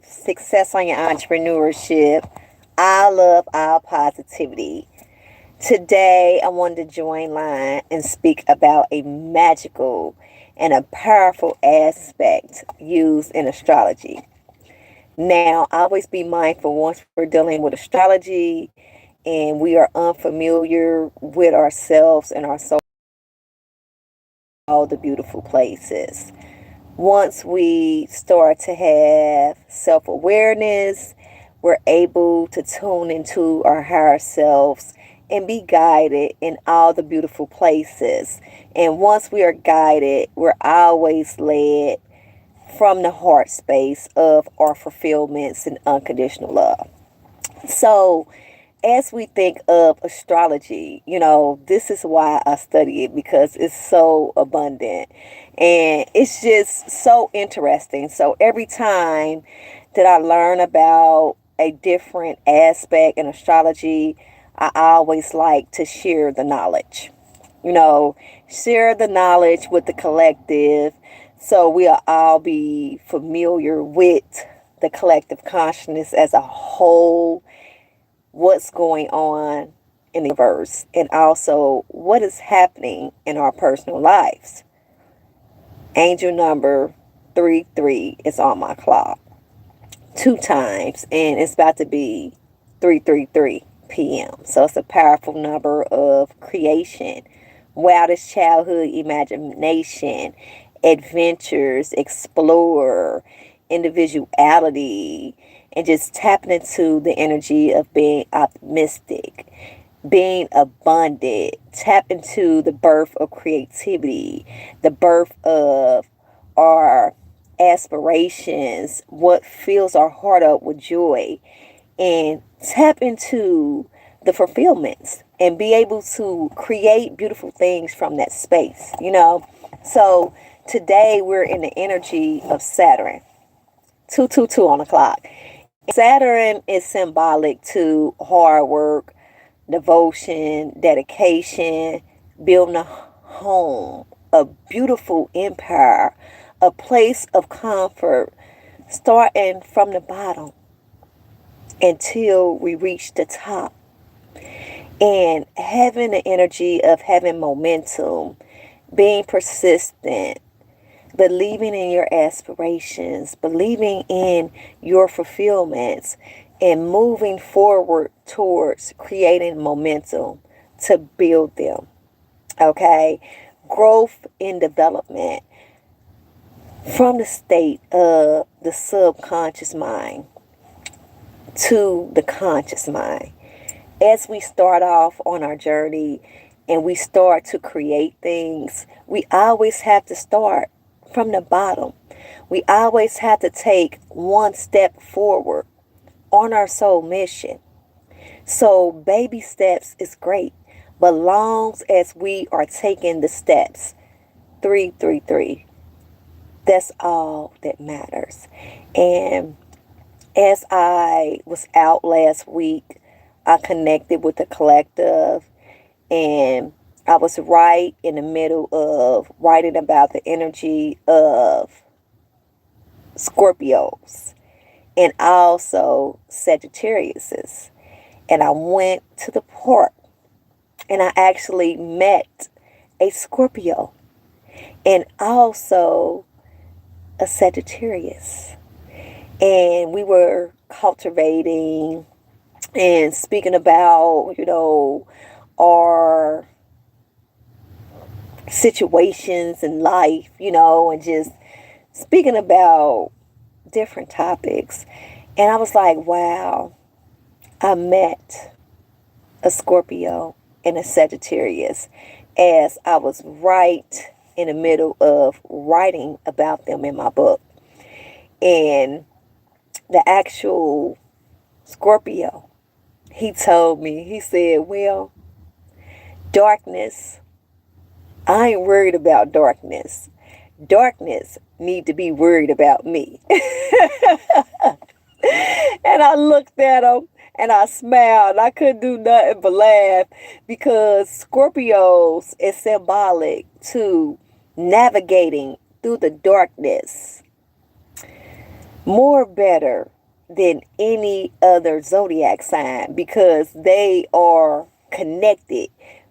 success on your entrepreneurship. I love our positivity. Today, I wanted to join line and speak about a magical and a powerful aspect used in astrology. Now, always be mindful once we're dealing with astrology and we are unfamiliar with ourselves and our soul, all the beautiful places. Once we start to have self awareness, we're able to tune into our higher selves and be guided in all the beautiful places. And once we are guided, we're always led from the heart space of our fulfillments and unconditional love. So, as we think of astrology, this is why I study it because it's so abundant and it's just so interesting. So, every time that I learn about a different aspect in astrology, I always like to share the knowledge. Share the knowledge with the collective so we'll all be familiar with the collective consciousness as a whole, what's going on in the universe, and also what is happening in our personal lives. Angel number 33 is on my clock 2 times, and it's about to be 3:33 p.m. So it's a powerful number of creation, wildest childhood imagination, adventures, explore, individuality, and just tapping into the energy of being optimistic, being abundant, tap into the birth of creativity, the birth of our aspirations, what fills our heart up with joy, and tap into the fulfillments and be able to create beautiful things from that space. So today we're in the energy of Saturn, 222 on the clock. Saturn is symbolic to hard work, devotion, dedication, building a home, a beautiful empire, a place of comfort, starting from the bottom until we reach the top. And having the energy of having momentum, being persistent, believing in your aspirations, believing in your fulfillments, and moving forward towards creating momentum to build them. Okay? Growth and development from the state of the subconscious mind to the conscious mind. As we start off on our journey and we start to create things, we always have to start from the bottom. We always have to take one step forward on our soul mission. So baby steps is great, but long as we are taking the steps, 333, that's all that matters. And as I was out last week, I connected with the collective, and I was right in the middle of writing about the energy of Scorpios and also Sagittariuses. And I went to the park and I actually met a Scorpio and also a Sagittarius. And we were cultivating and speaking about, our situations in life, and just speaking about different topics. And I was like, wow, I met a Scorpio and a Sagittarius as I was right in the middle of writing about them in my book. And the actual Scorpio, he told me, he said, well, darkness, I ain't worried about darkness. Darkness need to be worried about me. And I looked at him and I smiled. I couldn't do nothing but laugh because Scorpios is symbolic to navigating through the darkness more better than any other zodiac sign because they are connected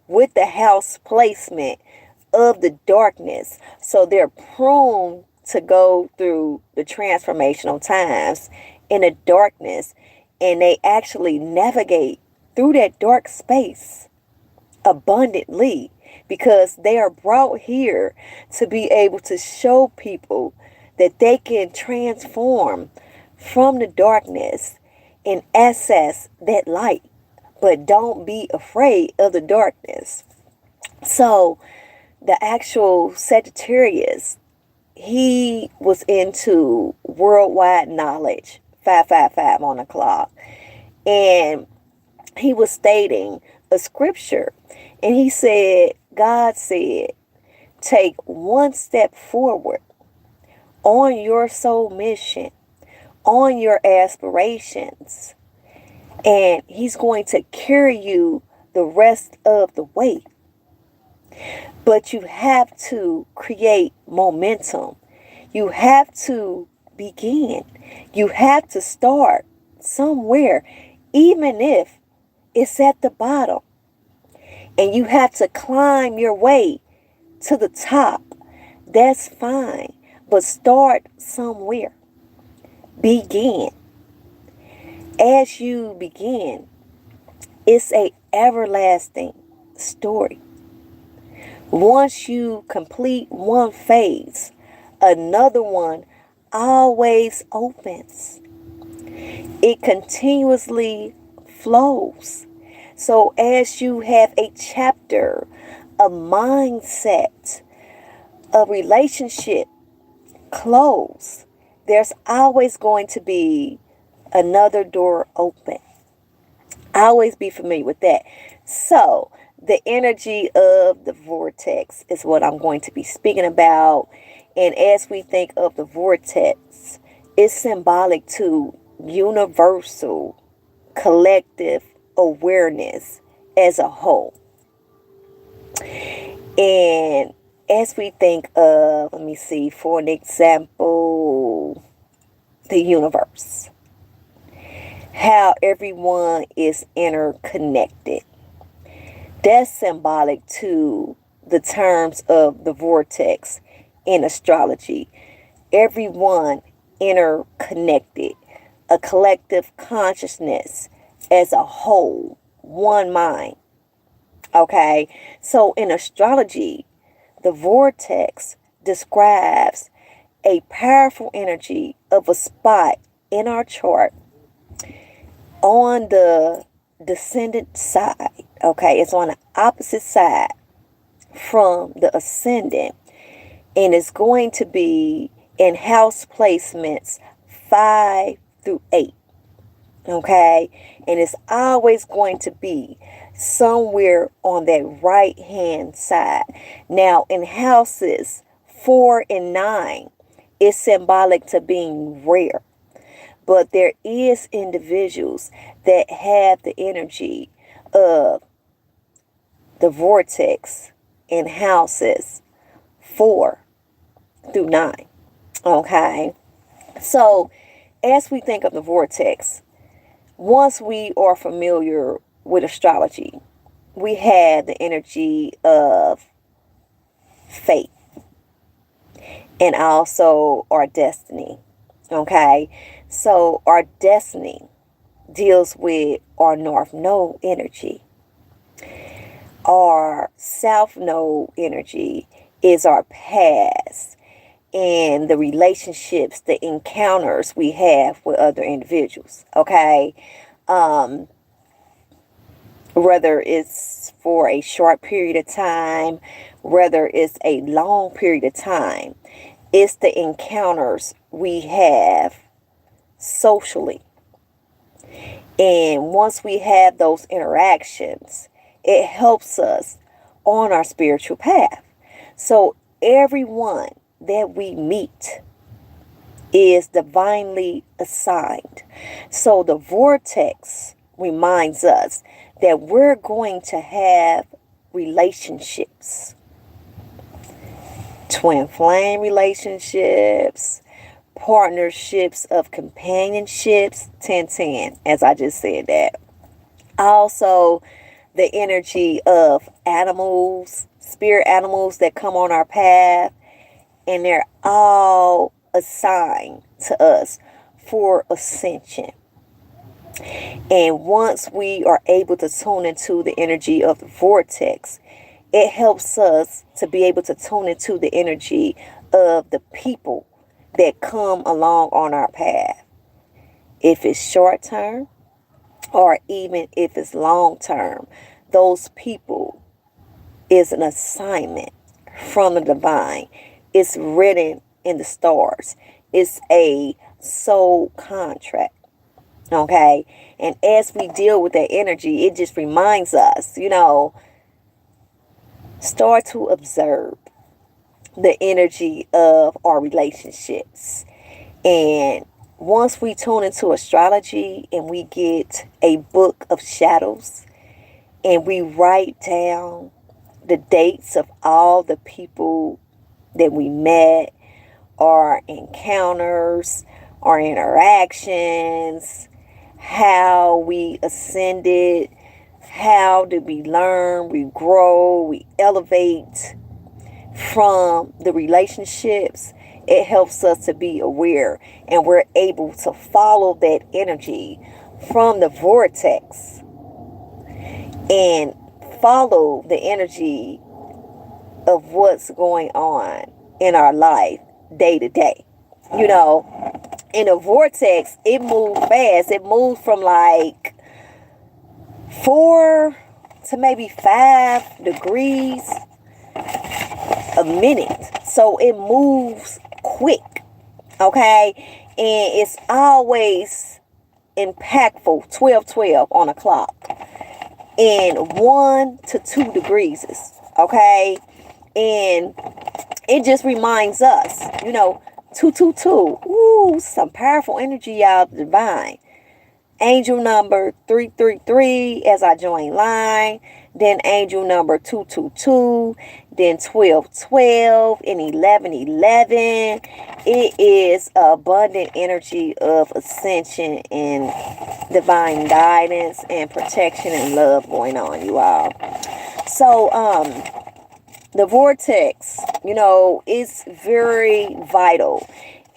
with the house placement of the darkness. So they're prone to go through the transformational times in the darkness, and they actually navigate through that dark space abundantly because they are brought here to be able to show people that they can transform from the darkness and access that light. But don't be afraid of the darkness. So the actual Sagittarius, he was into worldwide knowledge, 555 on the clock. And he was stating a scripture. And he said, God said, take one step forward on your soul mission, on your aspirations, and he's going to carry you the rest of the way. But you have to create momentum. You have to begin. You have to start somewhere, even if it's at the bottom. And you have to climb your way to the top. That's fine. But start somewhere. Begin. As you begin, it's an everlasting story. Once you complete one phase, another one always opens. It continuously flows. So as you have a chapter, a mindset, a relationship close, there's always going to be another door open. Always be familiar with that. So the energy of the vortex is what I'm going to be speaking about. And as we think of the vortex, it's symbolic to universal collective awareness as a whole. And as we think of, let me see, for an example, the universe, how everyone is interconnected. That's symbolic to the terms of the vortex in astrology. Everyone interconnected, a collective consciousness as a whole, one mind. Okay, so in astrology, the vortex describes a powerful energy of a spot in our chart on the descendant side. Okay, it's on the opposite side from the ascendant, and it's going to be in house placements 5 through 8. Okay, and it's always going to be somewhere on that right hand side. Now in houses 4 and 9, it's symbolic to being rare. But there is individuals that have the energy of the vortex in houses 4 through 9. Okay, so as we think of the vortex, once we are familiar with astrology, we have the energy of fate and also our destiny. Okay, so our destiny deals with our north node energy. Our south node energy is our past and the relationships, the encounters we have with other individuals. Okay, whether it's for a short period of time, whether it's a long period of time, it's the encounters we have socially. And once we have those interactions, it helps us on our spiritual path. So everyone that we meet is divinely assigned. So the vortex reminds us that we're going to have relationships, twin flame relationships, partnerships of companionships, 1010, as I just said that. Also, the energy of animals, spirit animals that come on our path, and they're all assigned to us for ascension. And once we are able to tune into the energy of the vortex, it helps us to be able to tune into the energy of the people that come along on our path. If it's short term or even if it's long term, those people is an assignment from the divine. It's written in the stars. It's a soul contract. Okay? And as we deal with that energy, it just reminds us, start to observe the energy of our relationships. And once we tune into astrology and we get a book of shadows and we write down the dates of all the people that we met, our encounters, our interactions, how we ascended, how did we learn, we grow, we elevate from the relationships, it helps us to be aware, and we're able to follow that energy from the vortex and follow the energy of what's going on in our life day to day. In a vortex, it moves fast. It moves from like 4 to maybe 5 degrees a minute. So it moves quick. Okay? And it's always impactful, 12:12 on a clock. In 1 to 2 degrees. Okay? And it just reminds us, 222. Ooh, some powerful energy out of the divine. Angel number 333 as I join line. Then angel number 222. Then 1212 and 1111. It is abundant energy of ascension and divine guidance and protection and love going on, you all. So, the vortex, is very vital.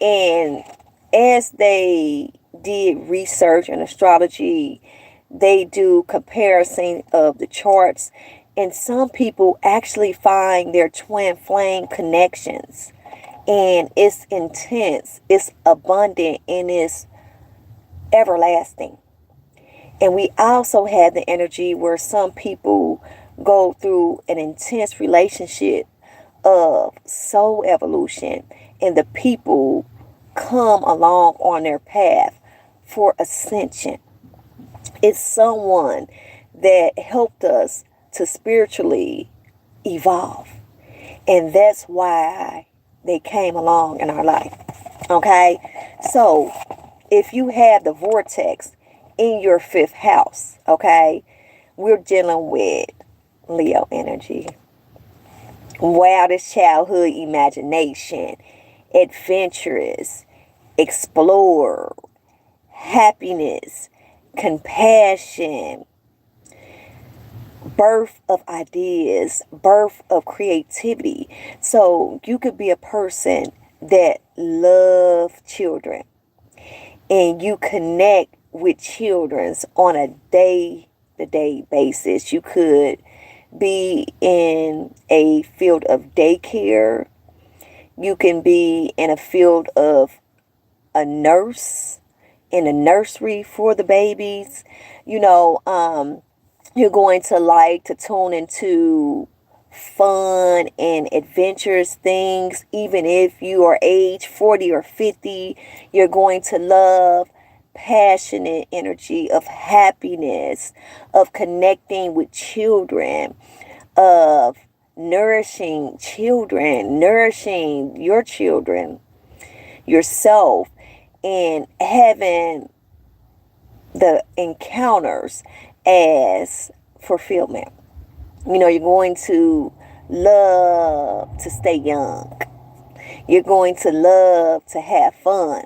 And as they did research in astrology, they do comparison of the charts. And some people actually find their twin flame connections. And it's intense, it's abundant, and it's everlasting. And we also have the energy where some people go through an intense relationship of soul evolution, and the people come along on their path for ascension. It's someone that helped us to spiritually evolve, and that's why they came along in our life. Okay? So if you have the vortex in your 5th house, okay, we're dealing with Leo energy. Wildest childhood imagination, adventurous, explore, happiness, compassion, birth of ideas, birth of creativity. So you could be a person that love children and you connect with children on a day-to-day basis. You could be in a field of daycare. You can be in a field of a nurse, in a nursery for the babies. You're going to like to tune into fun and adventurous things. Even if you are age 40 or 50, you're going to love passionate energy of happiness, of connecting with children, of nourishing children, nourishing your children, yourself, and having the encounters as fulfillment. You're going to love to stay young. You're going to love to have fun,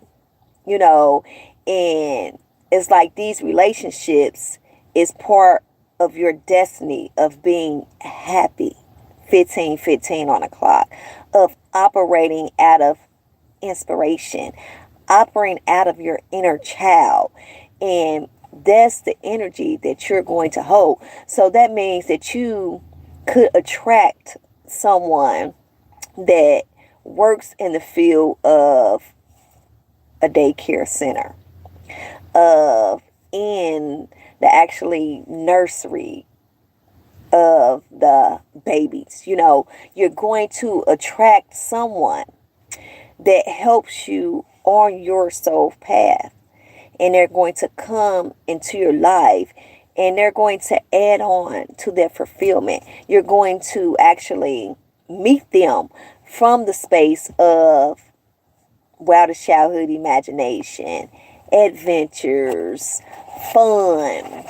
you know, and it's like these relationships is part of your destiny of being happy. 15:15 on the clock, of operating out of inspiration, operating out of your inner child. And that's the energy that you're going to hold. So that means that you could attract someone that works in the field of a daycare center, of in the actually nursery of the babies. You're going to attract someone that helps you on your soul path, and they're going to come into your life, and they're going to add on to their fulfillment. You're going to actually meet them from the space of wild childhood imagination, adventures, fun,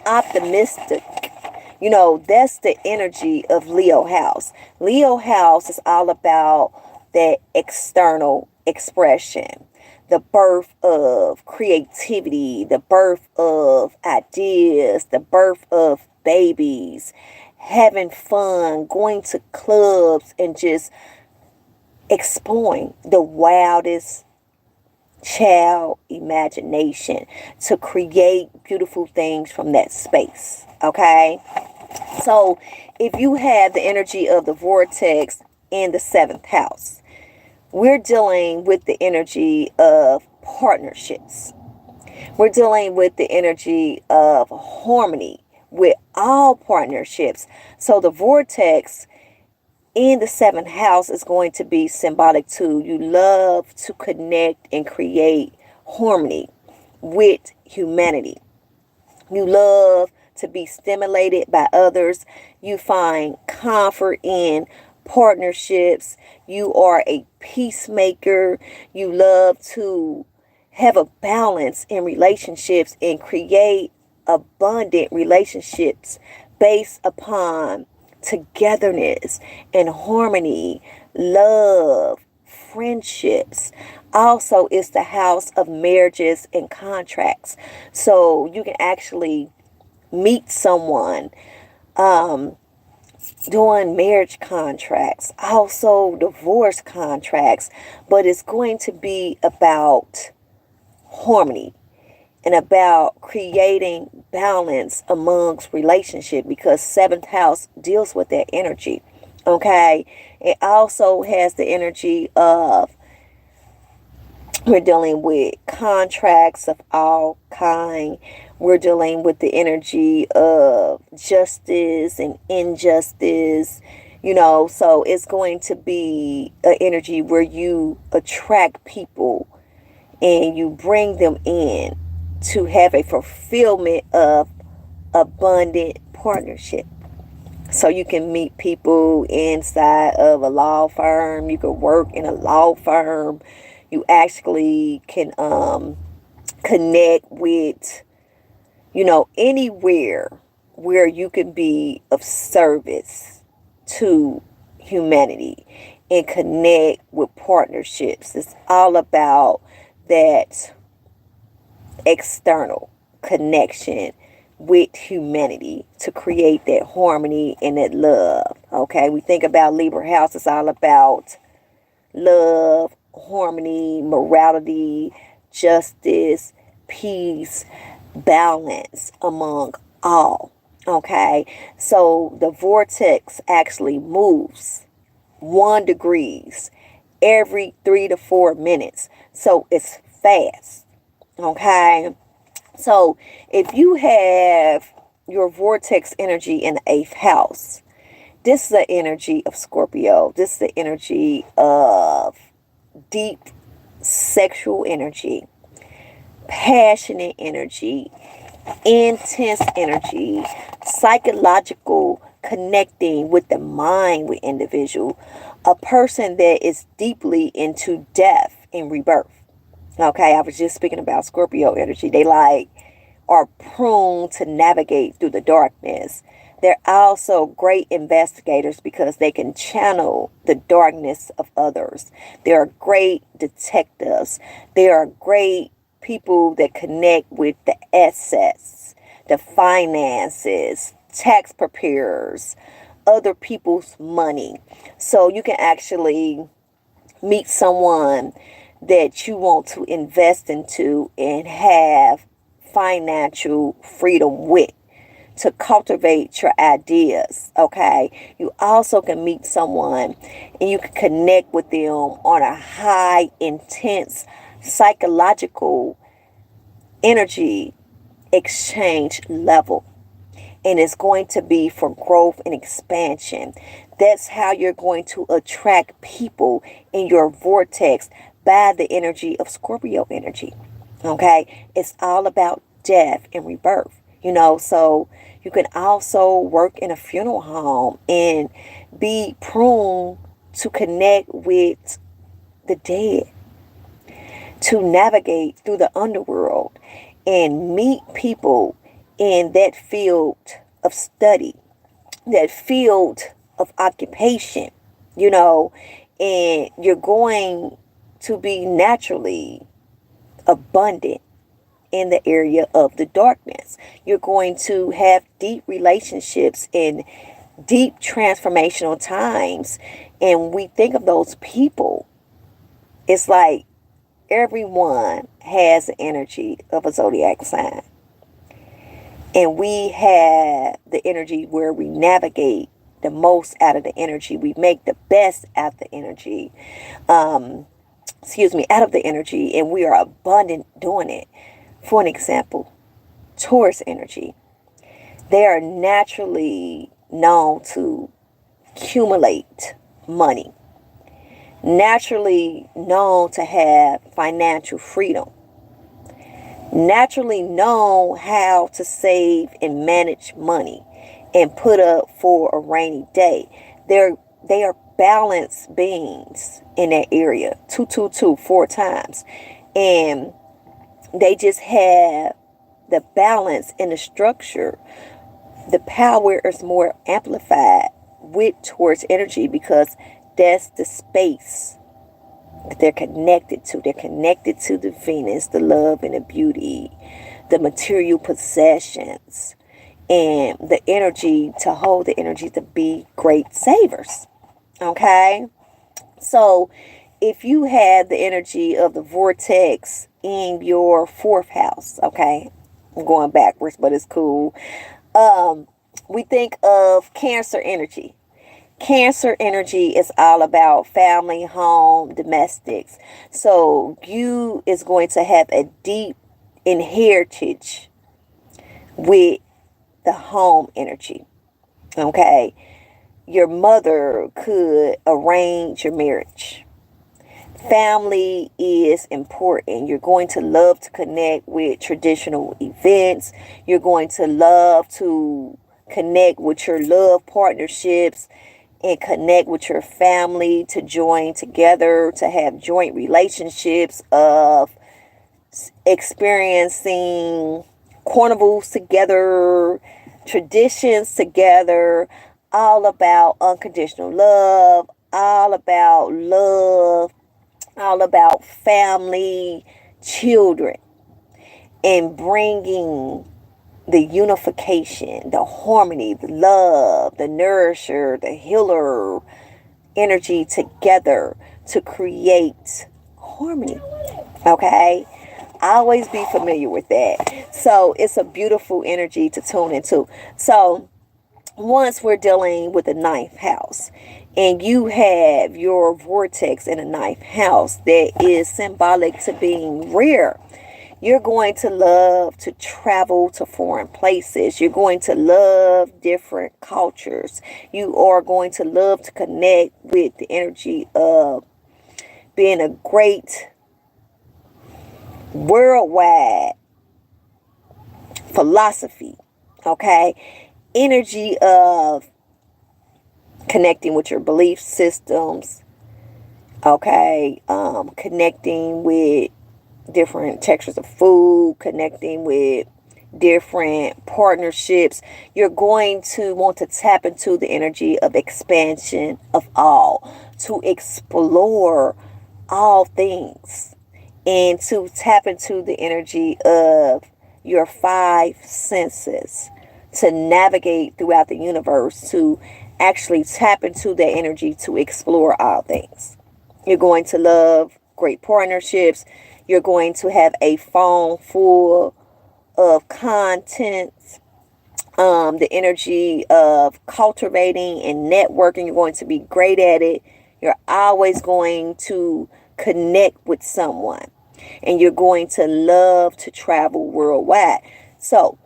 optimistic. That's the energy of Leo house. Leo house is all about that external expression, the birth of creativity, the birth of ideas, the birth of babies, having fun, going to clubs, and just exploring the wildest child imagination to create beautiful things from that space. Okay? So if you have the energy of the vortex in the 7th house, we're dealing with the energy of partnerships. We're dealing with the energy of harmony with all partnerships. So the vortex in the 7th house is going to be symbolic to you love to connect and create harmony with humanity. You love to be stimulated by others. You find comfort in partnerships. You are a peacemaker. You love to have a balance in relationships and create abundant relationships based upon togetherness and harmony, love, friendships. Also, it's the house of marriages and contracts. So you can actually meet someone doing marriage contracts, also divorce contracts, but it's going to be about harmony and about creating balance amongst relationship, because 7th house deals with that energy. Okay, it also has the energy of we're dealing with contracts of all kind. We're dealing with the energy of justice and injustice, so it's going to be an energy where you attract people and you bring them in to have a fulfillment of abundant partnership. So you can meet people inside of a law firm. You can work in a law firm. You actually can connect with, anywhere where you can be of service to humanity and connect with partnerships. It's all about that external connection with humanity to create that harmony and that love. Okay, we think about Libra house, it's all about love, harmony, morality, justice, peace, balance among all. Okay, so the vortex actually moves 1 degree every 3 to 4 minutes. So it's fast. Okay, so if you have your vortex energy in the 8th house, this is the energy of Scorpio. This is the energy of deep sexual energy, passionate energy, intense energy, psychological connecting with the mind with individual, a person that is deeply into death and rebirth. Okay, I was just speaking about Scorpio energy. They are prone to navigate through the darkness, They're also great investigators because they can channel the darkness of others. They are great detectives. They are great people that connect with the assets, the finances, tax preparers, other people's money. So you can actually meet someone that you want to invest into and have financial freedom with, to cultivate your ideas. Okay, you also can meet someone and you can connect with them on a high intense psychological energy exchange level, and it's going to be for growth and expansion. That's how you're going to attract people in your vortex, by the energy of Scorpio energy. Okay, it's all about death and rebirth, so you can also work in a funeral home and be prone to connect with the dead, to navigate through the underworld and meet people in that field of study, that field of occupation, and you're going to be naturally abundant in the area of the darkness. You're going to have deep relationships in deep transformational times. And we think of those people, it's like everyone has the energy of a zodiac sign. And we have the energy where we navigate the most out of the energy. We make the best out of the energy. Out of the energy. And we are abundant doing it. For an example, Taurus energy. They are naturally known to accumulate money. Naturally known to have financial freedom. Naturally know how to save and manage money and put up for a rainy day. They are balanced beings in that area. 222 4 times. And they just have the balance and the structure. The power is more amplified with Taurus energy because that's the space that they're connected to. They're connected to the Venus, the love and the beauty, the material possessions, and the energy to hold the energy to be great savers. Okay? So if you have the energy of the vortex in your fourth house, okay? I'm going backwards, but it's cool. We think of Cancer energy. Cancer energy is all about family, home, domestics. So you is going to have a deep inheritance with the home energy. Okay. Your mother could arrange your marriage. Family is important. You're going to love to connect with traditional events. You're going to love to connect with your love partnerships and connect with your family, to join together, to have joint relationships of experiencing carnivals together, traditions together, all about unconditional love, all about family, children, and bringing the unification, the harmony, the love, the nourisher, the healer energy together to create harmony. Okay? Always be familiar with that. So it's a beautiful energy to tune into. So once we're dealing with the ninth house, and you have your vortex in the ninth house that is symbolic to being rare, you're going to love to travel to foreign places. You're going to love different cultures. You are going to love to connect with the energy of being a great worldwide philosophy. Okay? Energy of connecting with your belief systems. Okay? Connecting with different textures of food, connecting with different partnerships. You're going to want to tap into the energy of expansion of all, to explore all things, and to tap into the energy of your five senses, to navigate throughout the universe, to actually tap into that energy to explore all things. You're going to love great partnerships. You're going to have a phone full of content, the energy of cultivating and networking. You're going to be great at it. You're always going to connect with someone, and you're going to love to travel worldwide. So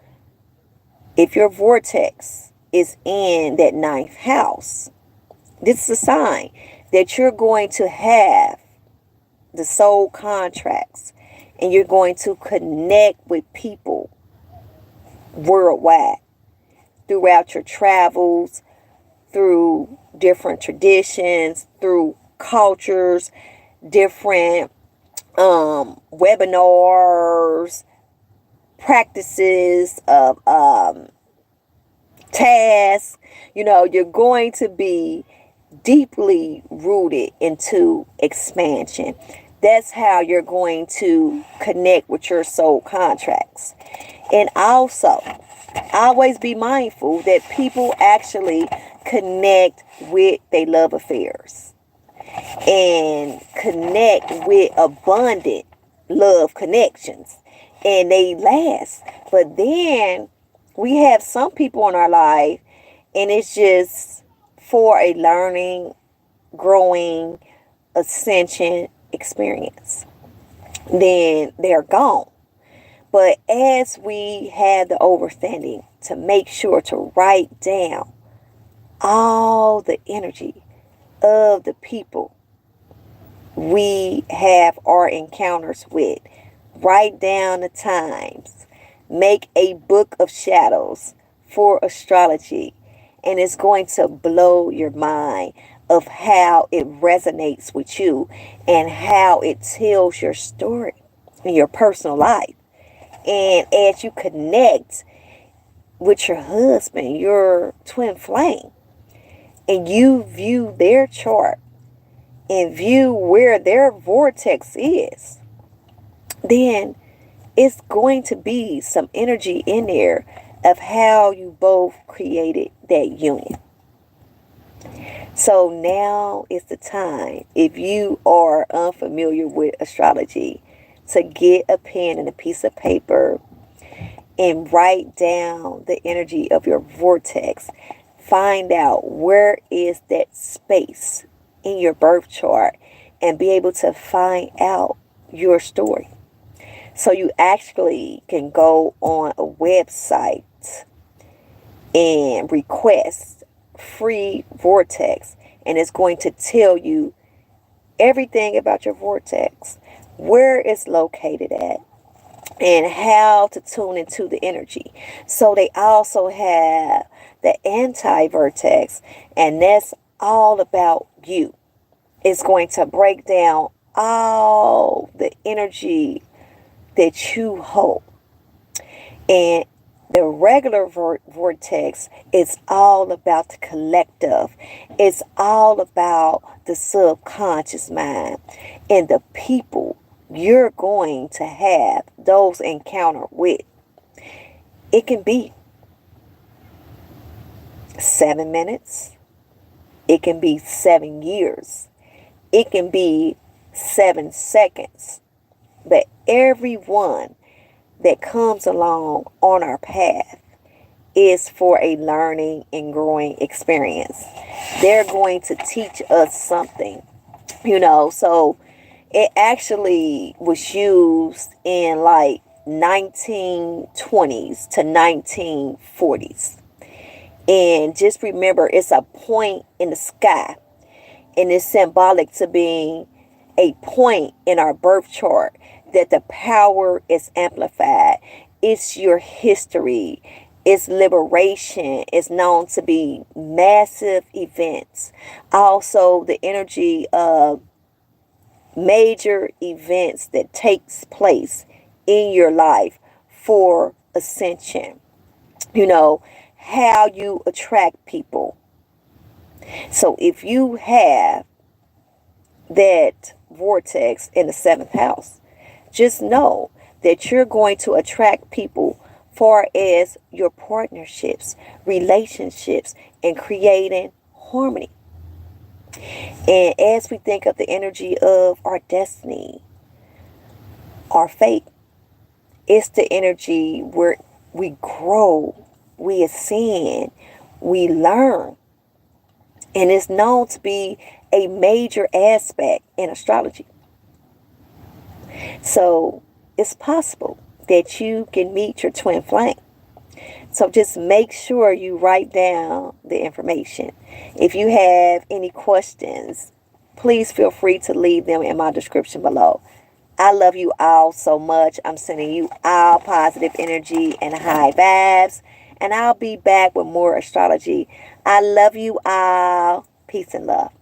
if your vortex is in that ninth house, this is a sign that you're going to have the soul contracts, and you're going to connect with people worldwide throughout your travels, through different traditions, through cultures, different webinars, practices of tasks. You're going to be deeply rooted into expansion. That's how you're going to connect with your soul contracts. And also, always be mindful that people actually connect with their love affairs and connect with abundant love connections, and they last. But then we have some people in our life, and it's just for a learning, growing, ascension experience. Then they're gone. But as we have the understanding to make sure to write down all the energy of the people we have our encounters with, write down the times, make a book of shadows for astrology, and it's going to blow your mind of how it resonates with you and how it tells your story in your personal life. And as you connect with your husband, your twin flame, and you view their chart and view where their vortex is, then it's going to be some energy in there of how you both created that union. So now is the time, if you are unfamiliar with astrology, to get a pen and a piece of paper and write down the energy of your vortex. Find out where is that space in your birth chart and be able to find out your story. So you actually can go on a website and request free vortex, and it's going to tell you everything about your vortex, where it's located at, and how to tune into the energy. So they also have the anti-vortex, and that's all about you. It's going to break down all the energy that you hold. And the regular vortex is all about the collective. It's all about the subconscious mind and the people you're going to have those encounter with. It can be 7 minutes. It can be 7 years. It can be 7 seconds. But everyone that comes along on our path is for a learning and growing experience. They're going to teach us something, so it actually was used in like 1920s to 1940s. And just remember, it's a point in the sky, and it's symbolic to being a point in our birth chart that the power is amplified. It's your history. It's liberation. It's known to be massive events. Also, the energy of major events that takes place in your life for ascension, how you attract people. So if you have that vortex in the 7th house, just know that you're going to attract people far as your partnerships, relationships, and creating harmony. And as we think of the energy of our destiny, our fate, it's the energy where we grow, we ascend, we learn. And it's known to be a major aspect in astrology. So it's possible that you can meet your twin flame. So just make sure you write down the information. If you have any questions, please feel free to leave them in my description below. I love you all so much. I'm sending you all positive energy and high vibes. And I'll be back with more astrology. I love you all. Peace and love.